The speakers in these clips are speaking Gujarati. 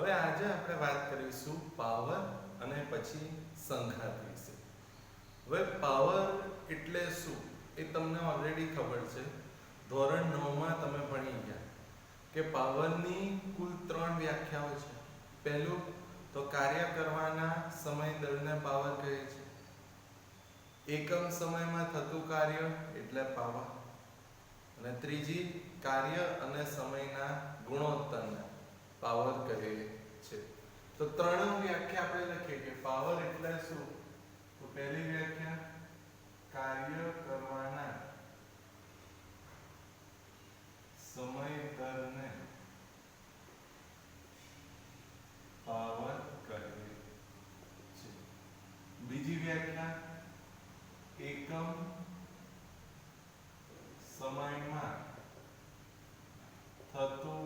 હવે આજે આપણે વાત કરીશું પાવર અને પછી સંઘાત વિશે. હવે પાવર એટલે શું એ તમને ઓલરેડી ખબર છે. ધોરણ 9 માં તમે ભણી ગયા કે પાવરની કુલ 3 વ્યાખ્યાઓ છે. પહેલું તો કાર્ય કરવાના સમય દરને પાવર કહે છે. એકમ સમયમાં થતું કાર્ય એટલે પાવર. અને ત્રીજી કાર્ય અને સમયના ગુણોત્તરને પાવર કહે છે. તો ત્રણ વ્યાખ્યા આપણે લખીએ કે પાવર એટલે શું. તો પહેલી વ્યાખ્યા કાર્ય કરવાના સમય દરને પાવર કહે છે. બીજી વ્યાખ્યા એકમ સમયમાં થતું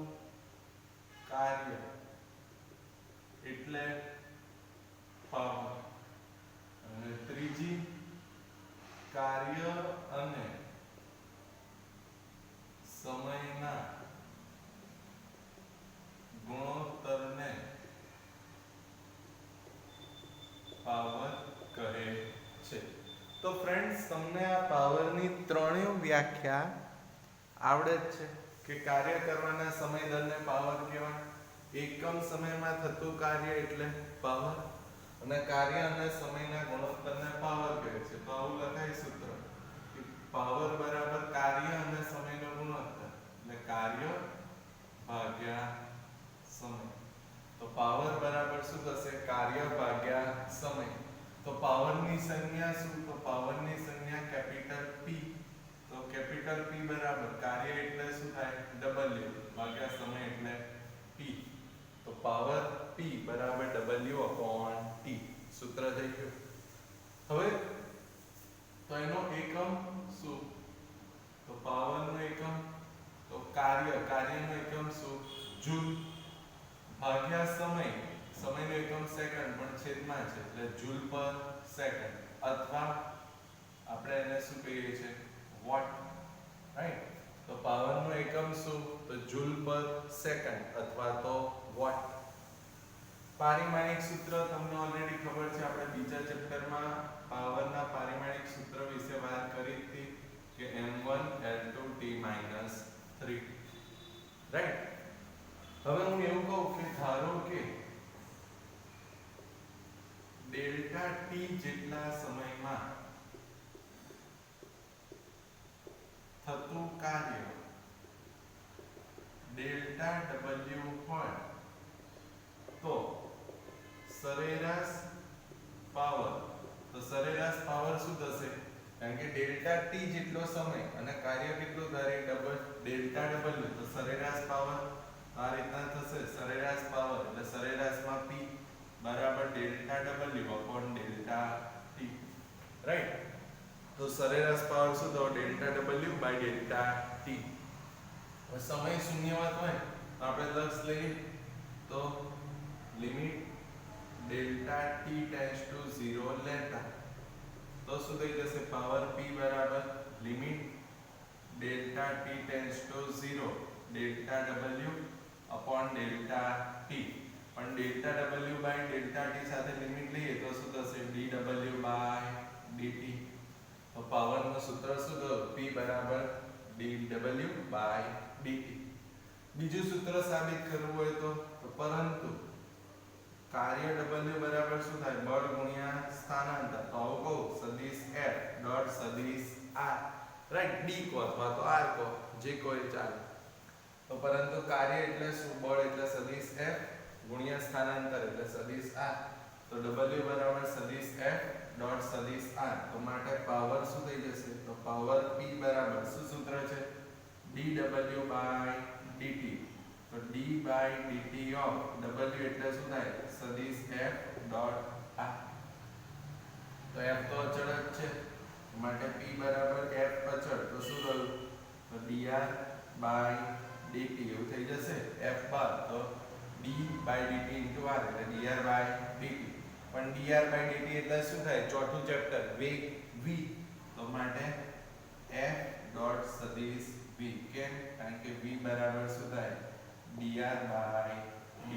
કાર્ય એટલે પાવર. અને ત્રીજી કાર્ય અને સમયના ગુણોત્તરને પાવર કહે છે. તો ફ્રેન્ડ્સ, તમને આ પાવરની ત્રણેય વ્યાખ્યા આવડે જ છે કે કાર્ય કરવાના સમય દરને પાવર કહેવાય, એકમ સમયમાં થતું કાર્ય એટલે પાવર, અને કાર્ય અને સમયના ગુણોત્તરને પાવર કહે છે. તો આવું લખાય સૂત્ર કે પાવર બરાબર કાર્ય અને સમયનો ગુણોત્તર, એટલે કાર્ય ભાગ્યા સમય. તો પાવર બરાબર શું થશે? કાર્ય ભાગ્યા સમય. તો પાવરની સંજ્ઞા શું? તો પાવરની સંજ્ઞા કેપિટલ P. તો કેપિટલ P બરાબર કાર્ય એટલે શું થાય? W ભાગ્યા સમય એટલે T. તો પાવર P બરાબર W/T. સૂત્ર થઈ ગયું. હવે તો એનો એકમ શું? તો પાવરનો એકમ તો કાર્યનો એકમ શું? જૂલ ભાગ્યા સમયનો એકમ સેકન્ડ, પણ છેદમાં છે એટલે જૂલ પર સેકન્ડ, અથવા આપણે એને શું કહીએ છીએ? વોટ. રાઈટ. તો પાવરનો એકમ શું? તો જૂલ પર સેકન્ડ અથવા તો વોટ. પારિમાણિક સૂત્ર તમને ઓલરેડી ખબર છે. આપણે બીજા ચેપ્ટરમાં પાવરના પારિમાણિક સૂત્ર વિશે વાત કરી હતી કે m1L2T-3. રાઈટ. હવે હું એવું કહું કે ધારો કે ડેલ્ટા T જેટલા સમયમાં થતું કાર્ય ડેલ્ટા W હોય તો સરેરાશ પાવર. તો સરેરાશ પાવર શું થશે? કારણ કે ડેલ્ટા T જેટલો સમય અને કાર્ય કેટલું ધારે ડેલ્ટા W, તો સરેરાશ પાવર આ રીતના થશે. સરેરાશ પાવર એટલે સરેરાશમાં P બરાબર ડેલ્ટા W/ડેલ્ટા T. રાઈટ. તો સરેરાશ પાવર શું થયો? ડેલ્ટા W/ડેલ્ટા T. હવે સમય શૂન્યવત હોય તો આપણે લક્ષ લઈએ તો limit delta T tends to 0 લેતા તો શું થઈ જશે? પાવર P બરાબર limit delta T tends to 0 delta W/ડેલ્ટા T. પણ ડેલ્ટા W/ડેલ્ટા T સાથે લિમિટ લઈએ તો શું થશે? dW/dt. તો પાવરનું સૂત્ર શું થયું? P બરાબર dW/dt. બીજું સૂત્ર સાબિત કરવું હોય તો પરંતુ કાર્ય W બરાબર શું થાય? બળ ગુણ્યા સ્થાનાંતર. તો આવું કહું સદિશ F ડોટ સદિશ R. રાઈટ. D કો અથવા તો R કો, જે કોઈ ચાલે. તો પરંતુ કાર્ય એટલે શું? બળ એટલે સદિશ F ગુણ્યા સ્થાનાંતર એટલે સદિશ R. તો W બરાબર સદિશ F ડોટ સદિશ R. તો માટે પાવર શું થઈ જશે? તો પાવર P બરાબર શું સૂત્ર છે? dW/dt. તો d/dt ઓફ W એટલે શું થાય? સદિશ F ડોટ R. તો F તો અચળ જ છે માટે P બરાબર F અચળ. તો શું થયું? તો dR/dt એવું થઈ જશે. F બાર તો d/dt * R એટલે dR/dt. પણ dR/dt એટલે શું થાય? ચોથું ચેપ્ટર વેગ v. તો માટે F ડોટ સદિશ v. કેમ? કારણ કે v બરાબર શું થાય? dR/dt.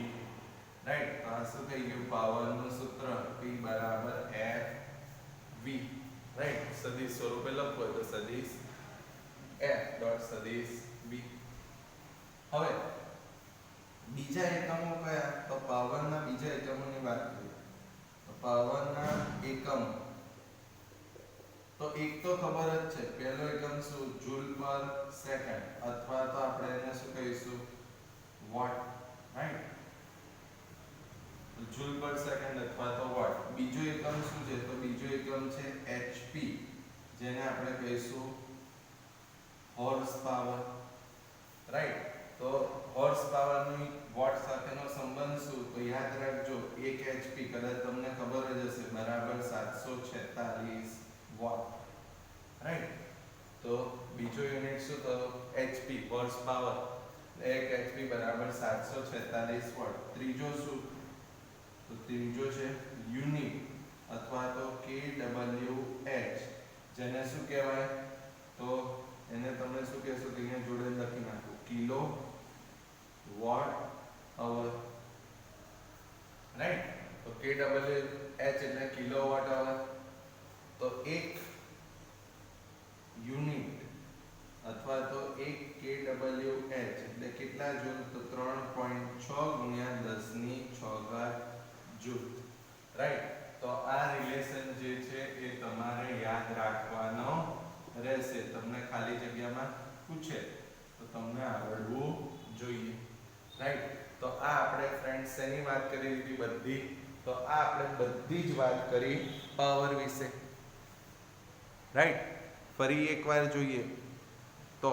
રાઈટ. તો આ શું થઈ ગયું? પાવરનું સૂત્ર P બરાબર F V. રાઈટ. સદિશ સ્વરૂપે લખો તો સદિશ F ડોટ સદિશ V. હવે બીજા એકમો કયા? તો પાવરના બીજા એકમોની વાત કરીએ. તો પાવરના એકમ તો એક તો ખબર જ છે. પહેલો એકમ શું? જૂલ પર સેકન્ડ, અથવા તો આપણે એને શું કહીશું? વોટ. રાઈટ. જૂલ પર સેકન્ડ અથવા તો વોટ. બીજો એકમ શું છે? તો બીજો એકમ છે HP, જેને આપણે કહીશું હોર્સ પાવર. રાઈટ. તો હોર્સ પાવરની વોટ સાથેનો સંબંધ શું? તો યાદ રાખજો, 1 HP કદાચ તમને ખબર જ હશે બરાબર 746 વોટ. રાઈટ. તો બીજો યુનિટ શું થયો? HP, horse power. 1 HP બરાબર 746 વોટ. ત્રીજો શું? તો ત્રીજો છે યુનિટ અથવા તો kWh, જેને શું કહેવાય? તો એને તમે શું કહેશો? કે અહીંયા જોડે લખી નાખો, કિલો વોટ અવર. રાઈટ. તો kWh એટલે કિલોવોટ અવર. તો એક યુનિટ અથવા તો 1 kWh એટલે કેટલા જૂલ? તો 3.6 ગુણ્યા 10⁶ જૂલ. રાઈટ. તો આ રિલેશન જે છે એ તમારે યાદ રાખવાનો રહેશે. તમને ખાલી જગ્યામાં પૂછે તો તમને આવડવું જોઈએ. રાઈટ. તો આ આપણે ફ્રેન્ડ્સ શેની વાત કરી લીધી? બધી. તો આ આપણે બધી જ વાત કરી પાવર વિશે. રાઈટ. ફરી એકવાર જોઈએ તો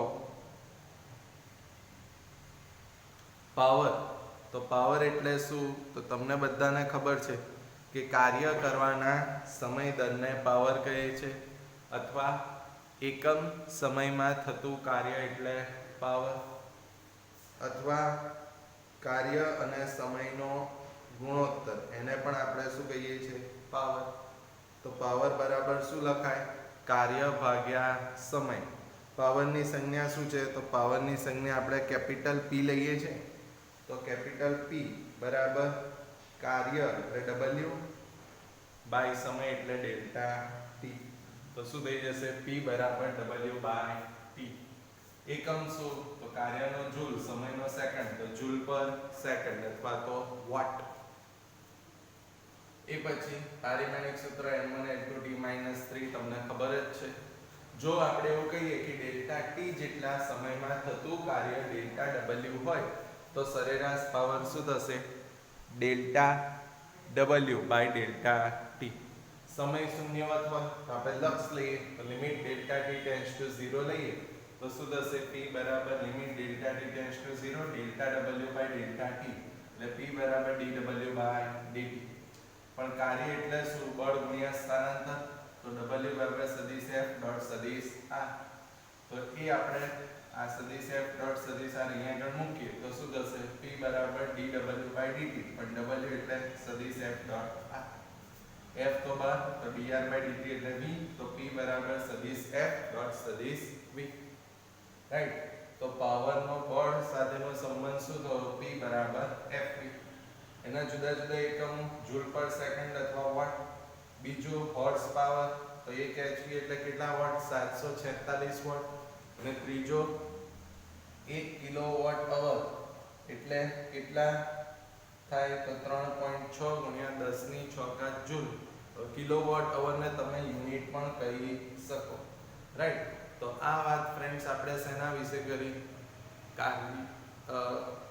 પાવર. તો પાવર એટલે શું? તો તમને બધાને ખબર છે કે કાર્ય કરવાના સમય દરને પાવર કહે છે, અથવા એકમ સમયમાં થતું કાર્ય એટલે પાવર, અથવા કાર્ય અને સમયનો ગુણોત્તર એને પણ આપણે શું કહીએ છીએ? પાવર. તો પાવર બરાબર શું લખાય? કાર્ય ભાગ્યા સમય. પાવરની સંજ્ઞા શું છે? તો પાવરની સંજ્ઞા આપણે કેપિટલ P લઈએ છીએ. તો કેપિટલ P બરાબર કાર્ય એટલે W બાય સમય એટલે ડેલ્ટા T. તો શું થઈ જશે? P બરાબર W બાય T. એકમ શું? તો કાર્યનો જૂલ, સમયનો સેકન્ડ, તો જૂલ પર સેકન્ડ અથવા તો વોટ. એ પછી પારિમાણિક સૂત્ર N1N2T-3 તમને ખબર જ છે. જો આપણે એવું કહીએ કે ડેલ્ટા T જેટલા સમયમાં થતું કાર્ય ડેલ્ટા W હોય, તો સરેરાશ પાવર શું થશે? Delta W by delta T. સમય શૂન્યવત હોય તો આપણે લક્ષ લઈએ, તો limit delta T tends to 0 લઈએ તો શું થશે? P બરાબર limit delta T tends to 0 delta W by delta T, એટલે P બરાબર dW બાય dt. પણ કાર્ય એટલે શું? બળ ગુણ્યા સ્થાનાંતર. તો W બરાબર સદિશ F ડોટ સદિશ R. તો એ આપણે આ સદિશ F ડોટ સદિશ R અહીંયા આગળ મૂકીએ તો શું થશે? P બરાબર dW બાય dt. પણ W એટલે સદિશ F ડોટ R. F તો બાર, તો dr બાય dt એટલે v. તો P બરાબર સદિશ F ડોટ સદિશ v. રાઈટ. તો પાવરનો બળ સાથેનો સંબંધ શું થયો? P બરાબર Fv. એના જુદા જુદા એકમ જૂલ પર સેકન્ડ અથવા વોટ. બીજું હોર્સ પાવર, તો 1 HP એટલે કેટલા વોટ? 746 વોટ. અને ત્રીજો 1 કિલોવોટ અવર એટલે કેટલા થાય? તો 3.6 ગુણ્યા 10⁶ જૂલ. તો કિલોવોટ અવરને તમે યુનિટ પણ કહી શકો. રાઈટ. તો આ વાત ફ્રેન્ડ્સ આપણે શેના વિશે કરી?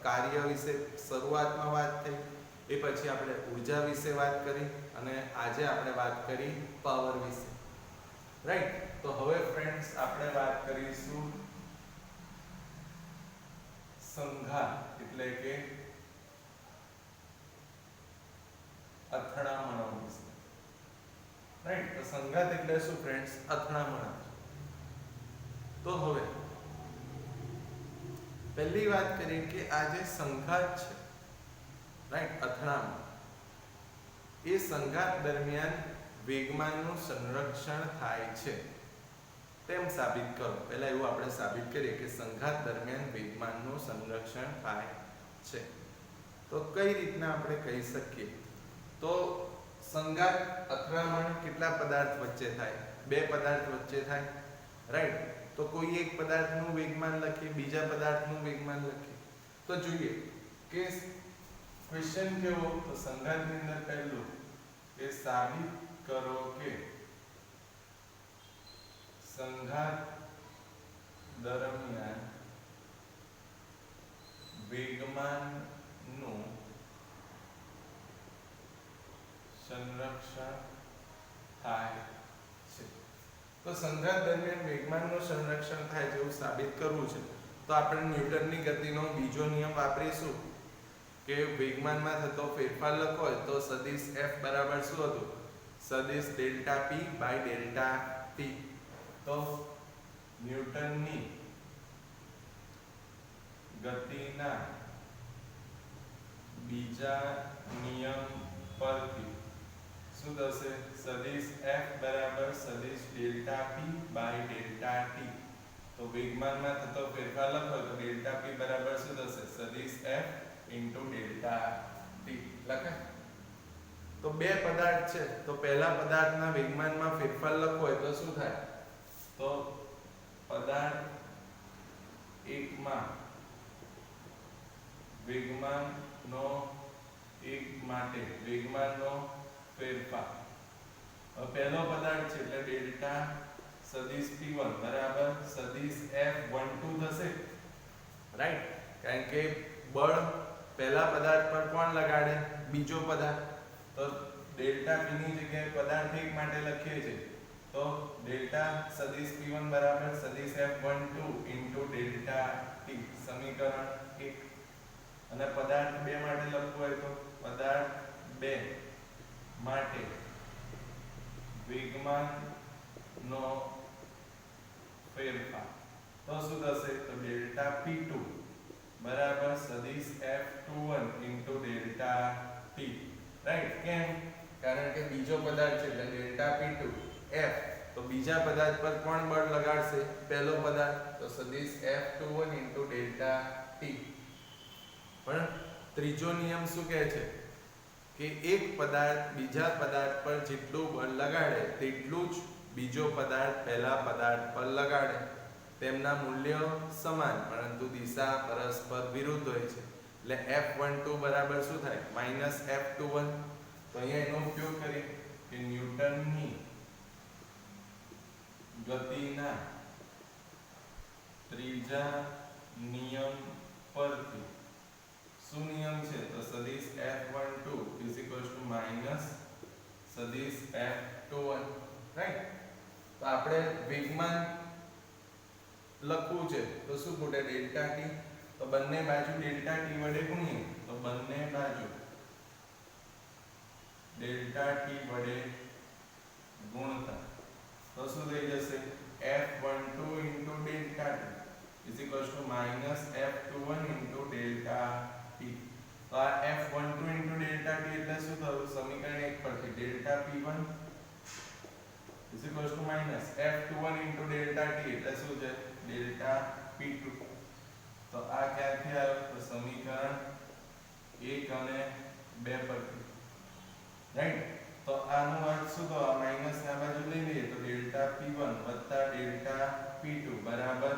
કાર્ય વિશે શરૂઆતમાં વાત થઈ. એ પછી આપણે ઉર્જા વિશે વાત કરી, અને આજે આપણે વાત કરી પાવર વિશે. રાઈટ. તો હવે ફ્રેન્ડ્સ આપણે વાત કરીશું સંઘાત એટલે કે અથડામણો વિશે. રાઈટ. તો સંઘાત એટલે શું ફ્રેન્ડ્સ? અથડામણ. તો હવે પહેલી વાત કરીએ કે આ જે સંઘાત છે, રાઈટ, અથડામણ, એ સંઘાત દરમિયાન વેગમાનનું સંરક્ષણ થાય છે તેમ સાબિત કરો. પહેલા એવું આપણે સાબિત કરીએ કે સંઘાત દરમિયાન વેગમાનનું સંરક્ષણ થાય છે. તો કઈ રીતના આપણે કહી શકીએ? તો સંઘાત અથડામણ કેટલા પદાર્થ વચ્ચે થાય? બે પદાર્થ વચ્ચે થાય, રાઈટ? તો કોઈ એક પદાર્થનું વેગમાન લખીએ, બીજા પદાર્થનું વેગમાન લખીએ. તો જોઈએ કે ક્વેશ્ચન કેવો, તો સંઘાતની અંદર પહેલું કે સાબિત કરો કે સંઘાત દરમિયાન વેગમાનનું સંરક્ષણ થાય છે. તો સંઘાત દરમિયાન વેગમાનનું સંરક્ષણ થાય છે એવું સાબિત કરવું છે. તો આપણે ન્યૂટનની ગતિનો બીજો નિયમ વાપરીશું કે વેગમાનમાં થતો ફેરફાર લખવો હોય તો સદિશ F બરાબર શું હતું? સદિશ delta P by delta T. તો ન્યૂટનની ગતિના બીજા નિયમ પરથી શું થશે? સદિશ F બરાબર સદિશ delta P by delta T. તો વેગમાનમાં થતો ફેરફાર લખો તો ડેલ્ટા P બરાબર શું થશે? સદિશ F ઇન્ટુ ડેલ્ટા T લખાય. તો બે પદાર્થ છે, તો પહેલા પદાર્થના વેગમાનમાં ફેરફાર લખવો હોય તો શું થાય? તો પદાર્થ એકમાં વેગમાનનો એક માટે વેગમાનનો ફેરફાર. પહેલો પદાર્થ છે એટલે ડેલ્ટા સદિશ P1 બરાબર સદિશ F12 થશે, રાઈટ? કારણ કે બળ પહેલા પદાર્થ પર કોણ લગાડે? બીજો પદાર્થ. તો ડેલ્ટા P ની જગ્યાએ પદાર્થ એક માટે લખીએ છીએ તો ડેલ્ટા સદિશ P1 બરાબર સદિશ F12 ઇન્ટુ ડેલ્ટા T, સમીકરણ 1. અને પદાર્થ 2 માટે લખવું હોય તો પદાર્થ 2 માટે વેગમાનનો ફેરફાર તો શું થશે? તો ડેલ્ટા P2 બરાબર સદિશ F21 into delta T, right? કેમ? કારણ કે બીજો પદાર્થ છે એટલે ડેલ્ટા P2 F. તો બીજા પદાર્થ પર કોણ બળ લગાડશે? પહેલો પદાર્થ. તો સદિશ F21 ઇન્ટુ ડેલ્ટા T. પણ ત્રીજો નિયમ શું કહે છે કે એક પદાર્થ બીજા પદાર્થ પર જેટલું બળ લગાડે તેટલું જ બીજો પદાર્થ પહેલા પદાર્થ પર લગાડે. તેમના મૂલ્યો સમાન પરંતુ દિશા પરસ્પર વિરુદ્ધ હોય છે. એટલે F12 બરાબર શું થાય? Minus F21. તો અહીંયા એનો ઉપયોગ કરીએ કે ન્યૂટનની ગતિના ત્રીજા નિયમ પરથી શું નિયમ છે? તો સદિશ F12 માઈનસ સદિશ F21, રાઈટ? તો આપણે વેગમાન લખવું છે તો શું ખૂટે? Delta T. તો બંને બાજુ ડેલ્ટા T વડે ગુણીએ તો બંને બાજુ ડેલ્ટા T વડે ગુણતા તો શું થઈ જશે? F12 into delta T minus F21 into delta T. તો આ F12 ઇન્ટુ ડેલ્ટા T એટલે શું થયું? સમીકરણ 1 પરથી delta P1 minus F21 into delta T એટલે શું છે? Delta P2. તો આ ક્યાંથી આવ્યો? તો સમીકરણ 1 અને 2 પરથી, રાઈટ? તો આનો અર્થ શું થયો? આ માઈનસ આ બાજુ લઈ લઈએ તો ડેલ્ટા P1 વત્તા ડેલ્ટા P2 બરાબર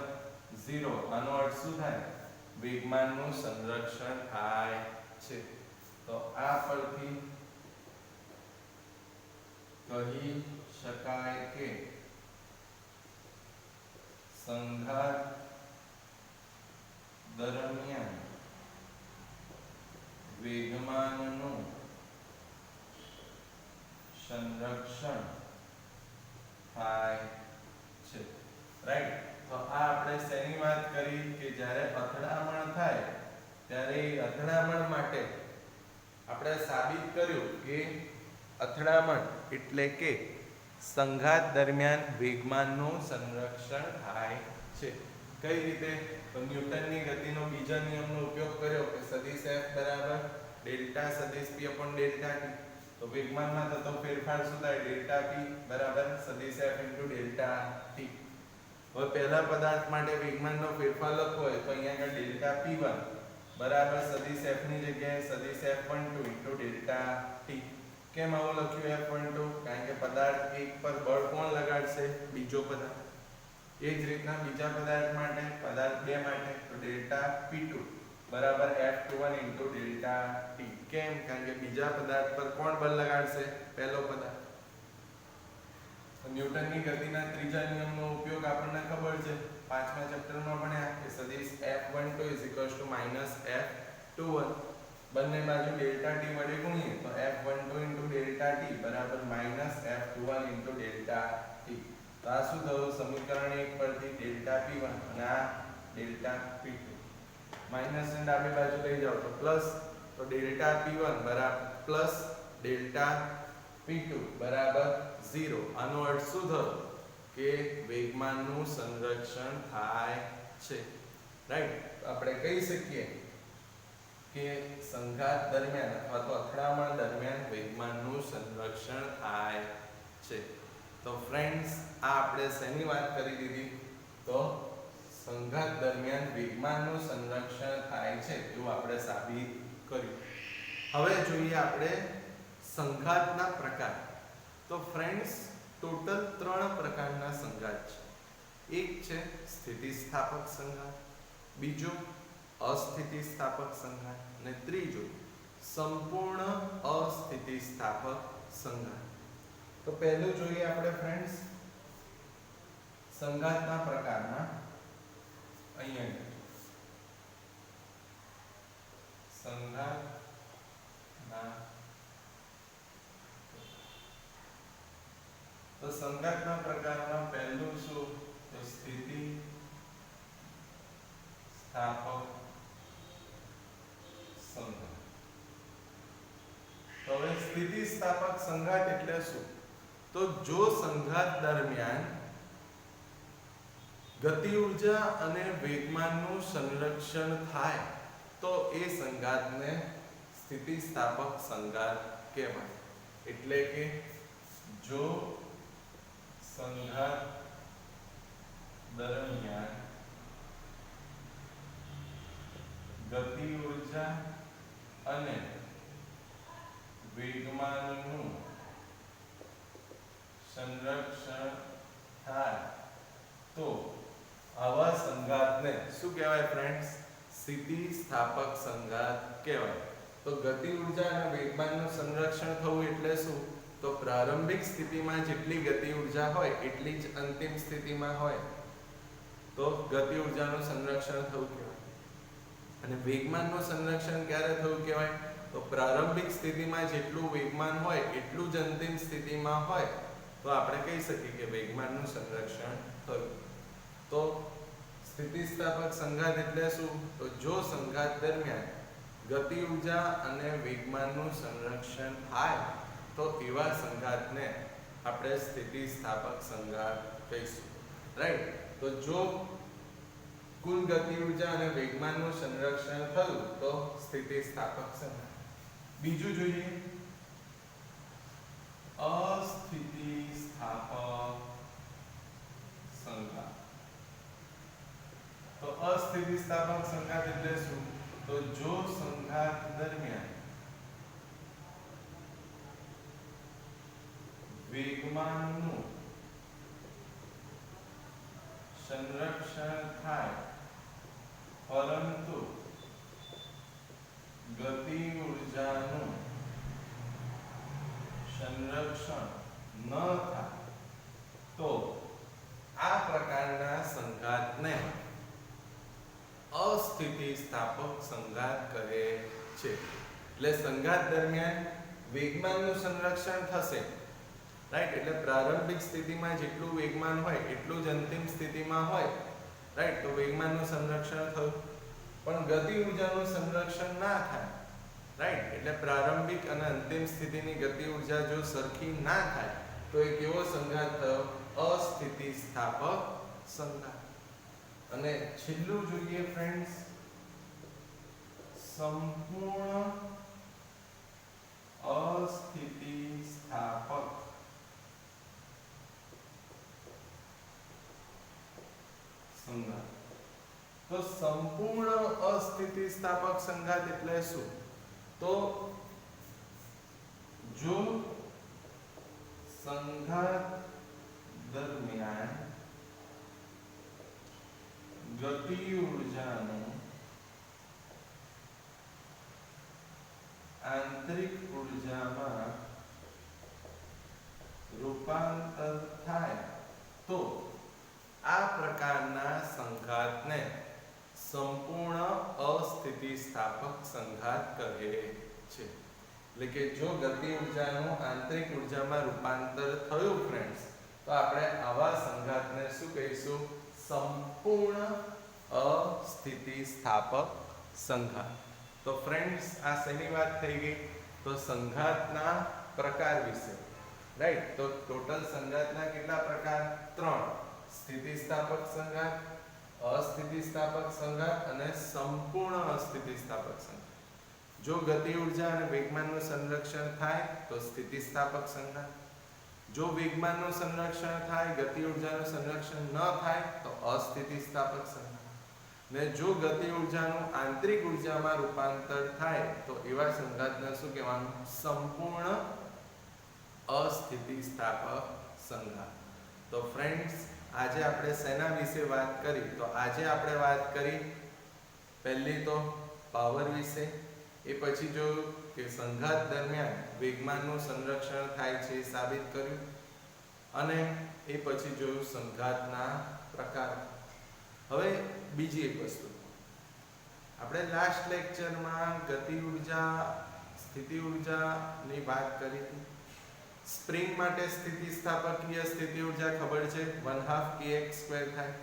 0. આનો અર્થ શું થાય? વેગમાનનું સંરક્ષણ થાય છે. તો આ પરથી કહી શકાય કે સંઘાત દરમિયાન વેગમાનનું સંરક્ષણ થાય છે, રાઈટ? તો આ આપણે શેની વાત કરી કે જ્યારે અથડામણ થાય ત્યારે અથડામણ માટે આપણે સાબિત કર્યું કે અથડામણ એટલે કે સંઘાત દરમિયાન વેગમાનનું સંરક્ષણ થાય છે. કઈ રીતે? તો ન્યૂટનની ગતિનો બીજા નિયમનો ઉપયોગ કર્યો કે સદિશ F બરાબર ડેલ્ટા સદિશ P upon ડેલ્ટા T. તો વેગમાનમાં થતો ફેરફાર શું થાય? ડેલ્ટા P બરાબર સદિશ F ઇન્ટુ ડેલ્ટા T. હવે પહેલા પદાર્થ માટે વેગમાનનો ફેરફાર લખવો હોય તો અહીંયા આગળ ડેલ્ટા P1 બરાબર સદિશ f ની જગ્યાએ સદિશ F12 ઇન્ટુ ડેલ્ટા ટી. કેમ આવું લખ્યું F12? કારણ કે પદાર્થ 1 પર બળ કોણ લગાડશે? બીજો પદાર્થ. એ જ રીતના બીજા પદાર્થ માટે, પદાર્થ 2 માટે તો ડેલ્ટા P2 બરાબર F21 ઇન્ટુ ડેલ્ટા ટી. કેમ? કારણ કે બીજા પદાર્થ પર કોણ બળ લગાડશે? પહેલો પદાર્થ. ન્યૂટનની ગતિના ત્રીજા નિયમનો ઉપયોગ આપણને ખબર છે, પાંચમા ચેપ્ટરમાં ભણ્યા કે સદિશ F12 F21 બંને બાજુ ડેલ્ટા ટી વડે ગુણીએ તો F12 ડેલ્ટા ટી બરાબર F21 ડેલ્ટા ટી. તો આ શું થયું? સમીકરણ 1 પરથી ડેલ્ટા P1 અને આ ડેલ્ટા P2 માઈનસ ને ડાબી બાજુ લઈ જાઓ તો પ્લસ, તો ડેલ્ટા P1 બરાબર પ્લસ ડેલ્ટા P2 બરાબર 0. આનો અર્થ શું થયો? કે વેગમાનનું સંરક્ષણ થાય છે. રાઈટ? આપણે કહી શકીએ કે સંઘાત દરમિયાન અથવા તો અથડામણ દરમિયાન વેગમાનનું સંરક્ષણ થાય છે. તો ફ્રેન્ડ્સ, આ આપણે શેની વાત કરી દીધી? તો સંઘાત દરમિયાન વેગમાનનું સંરક્ષણ થાય છે એવું આપણે સાબિત કર્યું. હવે જોઈએ આપણે સંઘાતના પ્રકાર. તો ફ્રેન્ડ્સ, ટોટલ 3 પ્રકારના સંઘાત છે. એક છે સ્થિતિસ્થાપક સંઘાત, બીજો અસ્થિતિસ્થાપક સંઘાત અને ત્રીજો સંપૂર્ણ અસ્થિતિસ્થાપક સંઘાત. તો પહેલું જોઈએ આપણે ફ્રેન્ડ્સ સંઘાતના પ્રકારના. અહીંયા સંઘાતના તો સંઘાતના પ્રકારમાં પહેલું શું? તો સ્થિતિ સ્થાપક સંઘાત. તો હવે સ્થિતિસ્થાપક સંઘાત એટલે શું? તો જો સંઘાત દરમિયાન ગતિ ઉર્જા અને વેગમાનનું સંરક્ષણ થાય તો એ સંઘાતને સ્થિતિસ્થાપક સંઘાત કહેવાય. એટલે કે જો સંઘાત દરમિયાન ગતિ ઉર્જા અને વેગમાનનું સંરક્ષણ થાય તો આવા સંઘાતને શું કહેવાય ફ્રેન્ડ્સ? સ્થિતિસ્થાપક સંઘાત કહેવાય. તો ગતિ ઉર્જા અને વેગમાનનું સંરક્ષણ થવું એટલે શું? તો પ્રારંભિક સ્થિતિમાં જેટલી ગતિ ઉર્જા હોય એટલી જ અંતિમ સ્થિતિમાં હોય તો ગતિ ઉર્જાનું સંરક્ષણ થવું કહેવાય. અને વેગમાનનું સંરક્ષણ ક્યારે થવું કહેવાય? તો પ્રારંભિક સ્થિતિમાં જેટલું વેગમાન હોય એટલું જ અંતિમ સ્થિતિમાં હોય તો આપણે કહી શકીએ કે વેગમાનનું સંરક્ષણ થયું. તો સ્થિતિસ્થાપક સંઘાત એટલે શું? તો જો સંઘાત દરમિયાન ગતિ ઉર્જા અને વેગમાનનું સંરક્ષણ થાય તો એવા સંઘાતને આપણે સ્થિતિસ્થાપક સંઘાત કહીશું. રાઈટ? તો જો કુલ ગતિ ઉર્જા અને વેગમાનનું સંરક્ષણ થયું તો સ્થિતિસ્થાપક સંઘાત. બીજું જોઈએ અસ્થિતિસ્થાપક સંઘાત. તો અસ્થિતિસ્થાપક સંઘાત એટલે શું? તો જો સંઘાત દરમિયાન વેગમાનનું સંરક્ષણ થાય પરંતુ ગતિ ઉર્જાનું સંરક્ષણ ન થાય તો આ પ્રકારના સંઘાતને અસ્થિતિસ્થાપક સંઘાત કહે છે. એટલે સંઘાત દરમિયાન વેગમાનનું સંરક્ષણ થશે. રાઈટ? એટલે પ્રારંભિક સ્થિતિમાં જેટલું વેગમાન હોય એટલું જ અંતિમ સ્થિતિમાં હોય. રાઈટ? તો વેગમાનનું સંરક્ષણ થયું. પણ ગતિ ઉર્જાનું સંરક્ષણ ના થાય. રાઈટ? એટલે પ્રારંભિક અને અંતિમ સ્થિતિની ગતિ ઉર્જા જો સરખી ના થાય તો એ કેવો સંઘાત થયો? અસ્થિતિસ્થાપક સંઘાત. અને છેલ્લું જોઈએ ફ્રેન્ડ્સ સંપૂર્ણ અસ્થિતિસ્થાપક સંઘાત. તો સંપૂર્ણ અસ્થિતિસ્થાપક સંઘાત એટલે શું? તો જો સંઘાત દરમિયાન ગતિ ઊર્જાનું આંતરિક ઊર્જામાં રૂપાંતર થાય તો આ પ્રકારના સંઘાતને સંપૂર્ણ અસ્થિતિસ્થાપક સંઘાત કહે છે. એટલે કે જો ગતિ ઊર્જાનું આંતરિક ઊર્જામાં રૂપાંતર થયું ફ્રેન્ડ્સ, તો આપણે આવા સંઘાતને શું કહીશું? સંપૂર્ણ અસ્થિતિસ્થાપક સંઘાત. તો ફ્રેન્ડ્સ, આ શેની વાત થઈ ગઈ? તો સંઘાતના પ્રકાર વિશે, રાઈટ? તો ટોટલ સંઘાતના કેટલા પ્રકાર? 3. સ્થિતિસ્થાપક સંઘાત, અસ્થિતિસ્થાપક સંઘાત અને સંપૂર્ણ અસ્થિતિસ્થાપક સંઘાત. જો ગતિ ઊર્જા અને વેગમાનનું સંરક્ષણ થાય તો સ્થિતિસ્થાપક સંઘાત. જો વેગમાનનું સંરક્ષણ થાય, ગતિ ઊર્જાનું સંરક્ષણ ન થાય તો અસ્થિતિસ્થાપક સંઘાત. ને જો ગતિ ઊર્જાનું આંતરિક ઊર્જામાં રૂપાંતર થાય તો એવા સંઘાતને શું કહેવાનું? સંપૂર્ણ અસ્થિતિસ્થાપક સંઘાત. તો ફ્રેન્ડ્સ, આજે આપણે શેના વિશે વાત કરી? તો આજે આપણે વાત કરી પહેલી તો પાવર વિશે, એ પછી જોયું કે સંઘાત દરમિયાન વેગમાનનું સંરક્ષણ થાય છે એ સાબિત કર્યું, અને એ પછી જોયું સંઘાતના પ્રકાર. હવે બીજી એક વસ્તુ, આપણે લાસ્ટ લેક્ચરમાં ગતિ ઊર્જા, સ્થિતિ ઊર્જાની વાત કરી હતી. સ્પ્રિંગ માટે સ્થિતિસ્થાપકીય સ્થિતિ ઊર્જા ખબર છે, 1/2 kx² થાય,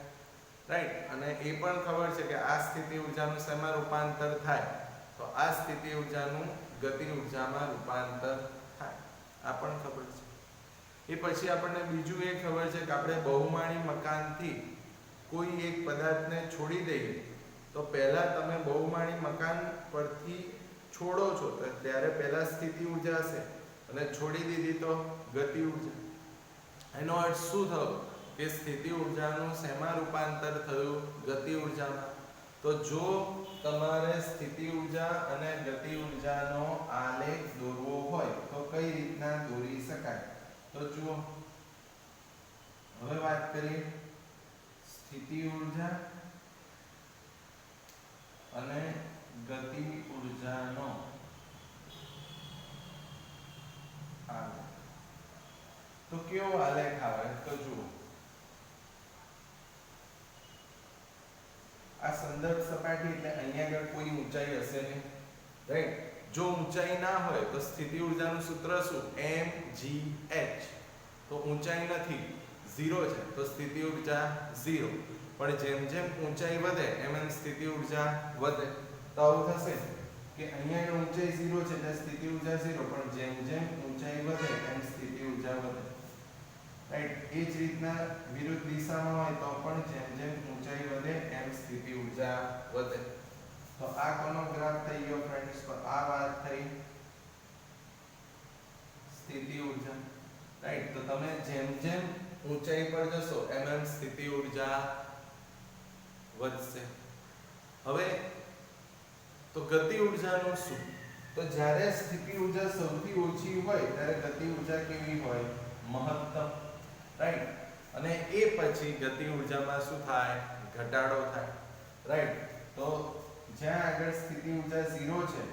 રાઈટ? અને એ પણ ખબર છે કે આ સ્થિતિ ઊર્જાનું શેમાં રૂપાંતર થાય? તો આ સ્થિતિ ઊર્જાનું ગતિ ઊર્જામાં રૂપાંતર થાય, આ પણ ખબર છે. એ પછી આપણને બીજું એ ખબર છે કે આપણે બહુમાળી મકાનથી કોઈ એક પદાર્થને છોડી દઈએ તો પહેલા તમે બહુમાળી મકાન પરથી છોડો છો તો ત્યારે પહેલા સ્થિતિ ઊર્જા હશે, અને છોડી દીધી તો ગતિ ઊર્જા. એનો અર્થ શું થયો? કે સ્થિતિ ઊર્જાનું શેમાં રૂપાંતર થયું? ગતિ ઊર્જામાં. તો જો તમારે સ્થિતિ ઊર્જા અને ગતિ ઊર્જાનો આલેખ દોરવો હોય તો કઈ રીતના દોરી શકાય? તો જુઓ, હવે વાત કરીએ સ્થિતિ ઊર્જા અને ગતિ ઊર્જાનો આલેખ. તો કેવો આલેખ આવે? તો જુઓ, આ સંદર્ભ સપાટી એટલે અહીંયા આગળ કોઈ ઊંચાઈ હશે નહીં, રાઈટ? જો ઊંચાઈ ના હોય તો સ્થિતિ ઊર્જાનું સૂત્ર શું? mgh. તો ઊંચાઈ નથી, 0 છે, તો સ્થિતિ ઊર્જા 0. પણ જેમ જેમ ઊંચાઈ વધે એમ એમ સ્થિતિ ઊર્જા વધે. તો આવું થશે કે અહીંયા ઊંચાઈ 0 છે એટલે સ્થિતિ ઊર્જા 0, પણ જેમ જેમ ઊંચાઈ વધે એમ સ્થિતિ ઊર્જા વધે, રાઈટ? એ જ રીતના વિરુદ્ધ દિશામાં હોય તો પણ જેમ જેમ ઊંચાઈ વધે એમ સ્થિતિ ઊર્જા વધે. તો આ કોનો ગ્રાફ થઈ ગયો ફ્રેન્ડ્સ? તો આ વાત થઈ સ્થિતિ ઊર્જા, રાઈટ? તો તમે જેમ જેમ ઊંચાઈ પર જશો એમ એમ સ્થિતિ ઊર્જા વધશે. હવે તો ગતિ ઊર્જાનું શું? તો જ્યારે સ્થિતિ ઊર્જા સૌથી ઓછી હોય ત્યારે ગતિ ઊર્જા કેવી હોય? મહત્તમ, રાઈટ? અને એ પછી ગતિ ઊર્જામાં શું થાય? ઘટાડો થાય, રાઈટ? તો જ્યાં આગળ સ્થિતિ ઊર્જા 0 છે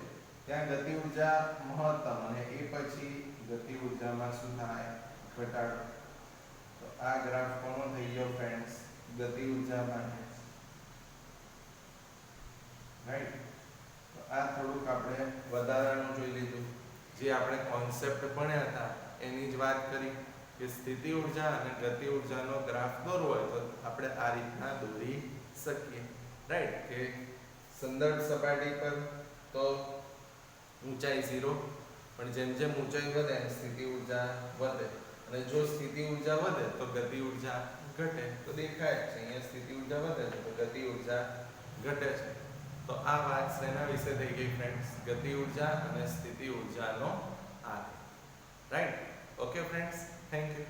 ત્યાં ગતિ ઊર્જા મહત્તમ, અને એ પછી ગતિ ઊર્જામાં શું થાય? ઘટાડો. તો આ ગ્રાફ કોનો થઈ ગયો ફ્રેન્ડ્સ? ગતિ ઊર્જા માટે, રાઈટ? તો આ થોડુંક આપણે વધારાનું જોઈ લીધું. જે આપણે કોન્સેપ્ટ ભણ્યા હતા એની જ વાત કરી કે સ્થિતિ ઊર્જા અને ગતિ ઊર્જાનો ગ્રાફ દોરવો હોય તો આપણે આ રીતના દોરી શકીએ, રાઈટ? કે સંદર્ભ સપાટી પર તો ઊંચાઈ 0, પણ જેમ જેમ ઊંચાઈ વધે એમ સ્થિતિ ઊર્જા વધે, અને જો સ્થિતિ ઊર્જા વધે તો ગતિ ઊર્જા ઘટે. તો દેખાય છે અહીંયા સ્થિતિ ઊર્જા વધે છે તો ગતિ ઊર્જા ઘટે છે. તો આ વાત શેના વિશે થઈ ગઈ ફ્રેન્ડ્સ? ગતિ ઊર્જા અને સ્થિતિ ઊર્જાનો આલેખ, right? Okay friends, thank you.